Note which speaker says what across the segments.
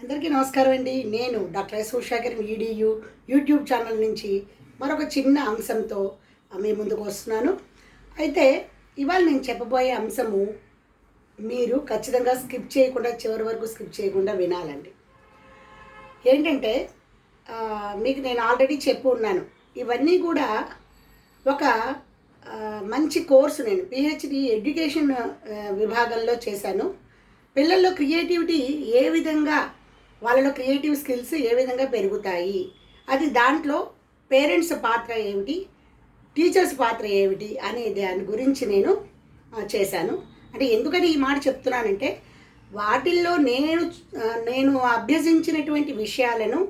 Speaker 1: అందరికీ నమస్కారం అండి. నేను doctor S Ushakar EDU YouTube channel నుంచి మరొక చిన్న అంశంతో మీ ముందుకు వస్తున్నాను. అయితే ఇవాళ నేను చెప్పబోయే అంశము మీరు ఖచ్చితంగా స్కిప్ చేయకుండా చివరి వరకు స్కిప్ చేయకుండా వినాలండి. ఏంటంటే మీకు నేను ఆల్రెడీ చెప్పి ఉన్నాను, ఇవన్నీ కూడా ఒక మంచి కోర్సు. నేను పిహెచ్డి ఎడ్యుకేషన్ విభాగంలో చేశాను. పిల్లల్లో క్రియేటివిటీ ఏ విధంగా, వాళ్ళలో క్రియేటివ్ స్కిల్స్ ఏ విధంగా పెరుగుతాయి, అది దాంట్లో పేరెంట్స్ పాత్ర ఏమిటి, టీచర్స్ పాత్ర ఏమిటి అనే దాని గురించి నేను చేశాను. అంటే ఎందుకని ఈ మాట చెప్తున్నానంటే, వాటిల్లో నేను అభ్యసించినటువంటి విషయాలను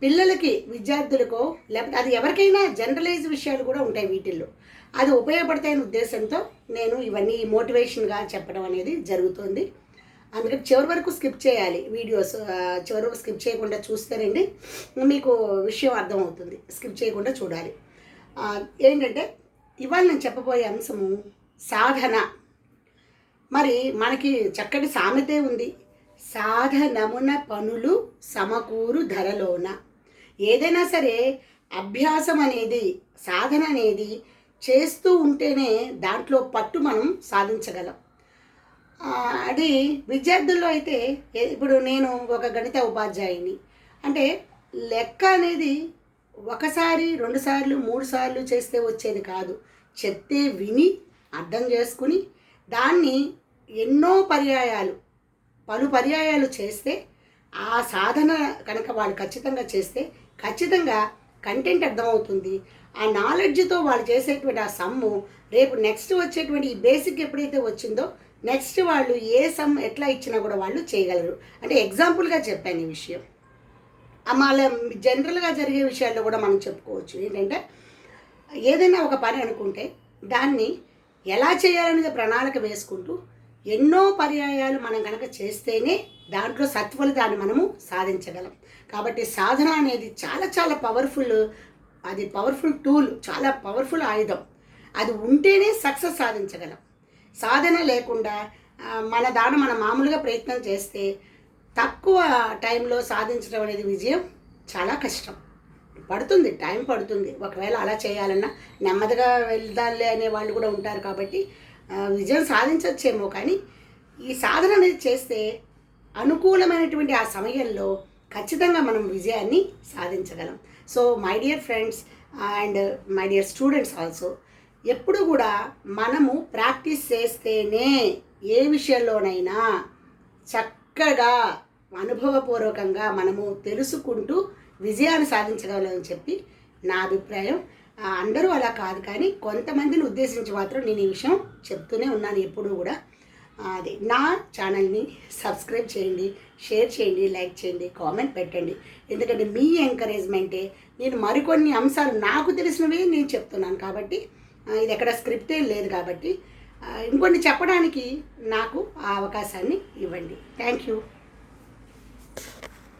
Speaker 1: పిల్లలకి, విద్యార్థులకో, లేకపోతే అది ఎవరికైనా జనరలైజ్ విషయాలు కూడా ఉంటాయి వీటిల్లో, అది ఉపయోగపడతాయనే ఉద్దేశంతో నేను ఇవన్నీ మోటివేషన్గా చెప్పడం అనేది జరుగుతుంది. అందుకని చివరి వరకు స్కిప్ చేయాలి వీడియోస్. చివరి వరకు స్కిప్ చేయకుండా చూస్తేనండి మీకు విషయం అర్థమవుతుంది. స్కిప్ చేయకుండా చూడాలి. ఏంటంటే ఇవాళ నేను చెప్పబోయే అంశము సాధన. మరి మనకి చక్కటి సామెతే ఉంది, సాధనమున పనులు సమకూరు ధరలోన. ఏదైనా సరే అభ్యాసం అనేది, సాధన అనేది చేస్తూ ఉంటేనే దాంట్లో పట్టు మనం సాధించగలం. అది విద్యార్థుల్లో అయితే, ఇప్పుడు నేను ఒక గణిత ఉపాధ్యాయుని అంటే లెక్క అనేది ఒకసారి, 2 సార్లు, 3 సార్లు చేస్తే వచ్చేది కాదు. చెప్తే విని అర్థం చేసుకుని దాన్ని ఎన్నో పర్యాయాలు, పలు పర్యాయాలు చేస్తే, ఆ సాధన కనుక వాళ్ళు ఖచ్చితంగా చేస్తే ఖచ్చితంగా కంటెంట్ అర్థమవుతుంది. ఆ నాలెడ్జ్తో వాళ్ళు చేసేటువంటి ఆ సమ్ము రేపు నెక్స్ట్ వచ్చేటువంటి ఈ బేసిక్ ఎప్పుడైతే వచ్చిందో నెక్స్ట్ వాళ్ళు ఏ సమ్ ఎట్లా ఇచ్చినా కూడా వాళ్ళు చేయగలరు. అంటే ఎగ్జాంపుల్గా చెప్పాను ఈ విషయం. మళ్ళీ జనరల్గా జరిగే విషయాల్లో కూడా మనం చెప్పుకోవచ్చు. ఏంటంటే ఏదైనా ఒక పని అనుకుంటే దాన్ని ఎలా చేయాలనేది ప్రణాళిక వేసుకుంటూ ఎన్నో పర్యాయాలు మనం కనుక చేస్తేనే దాంట్లో సత్ఫలితాన్ని మనము సాధించగలం. కాబట్టి సాధన అనేది చాలా చాలా పవర్ఫుల్. అది పవర్ఫుల్ టూల్, చాలా పవర్ఫుల్ ఆయుధం. అది ఉంటేనే సక్సెస్ సాధించగలం. సాధన లేకుండా మనం మామూలుగా ప్రయత్నం చేస్తే తక్కువ టైంలో సాధించడం అనేది విజయం చాలా కష్టం. పడుతుంది, టైం పడుతుంది. ఒకవేళ అలా చేయాలన్నా నెమ్మదిగా వెళ్దాలే అనే వాళ్ళు కూడా ఉంటారు. కాబట్టి విజయం సాధించవచ్చేమో, కానీ ఈ సాధన అనేది చేస్తే అనుకూలమైనటువంటి ఆ సమయంలో ఖచ్చితంగా మనం విజయాన్ని సాధించగలం. So my dear friends and my dear students also, ఎప్పుడు కూడా మనము ప్రాక్టీస్ చేస్తేనే ఏ విషయంలోనైనా చక్కగా అనుభవపూర్వకంగా మనము తెలుసుకుంటూ విజయాన్ని సాధించగలమని చెప్పి నా అభిప్రాయం. అందరూ అలా కాదు, కానీ కొంతమందిని ఉద్దేశించి మాత్రం నేను ఈ విషయం చెప్తూనే ఉన్నాను ఎప్పుడూ కూడా. అది నా ఛానల్ని సబ్స్క్రైబ్ చేయండి, షేర్ చేయండి, లైక్ చేయండి, కామెంట్ పెట్టండి. ఎందుకంటే మీ ఎంకరేజ్మెంటే నేను మరికొన్ని అంశాలు నాకు తెలిసినవి నేను చెప్తున్నాను. కాబట్టి ఇది ఎక్కడ స్క్రిప్టే లేదు. కాబట్టి ఇంకొన్ని చెప్పడానికి నాకు ఆ అవకాశాన్ని ఇవ్వండి. Thank you.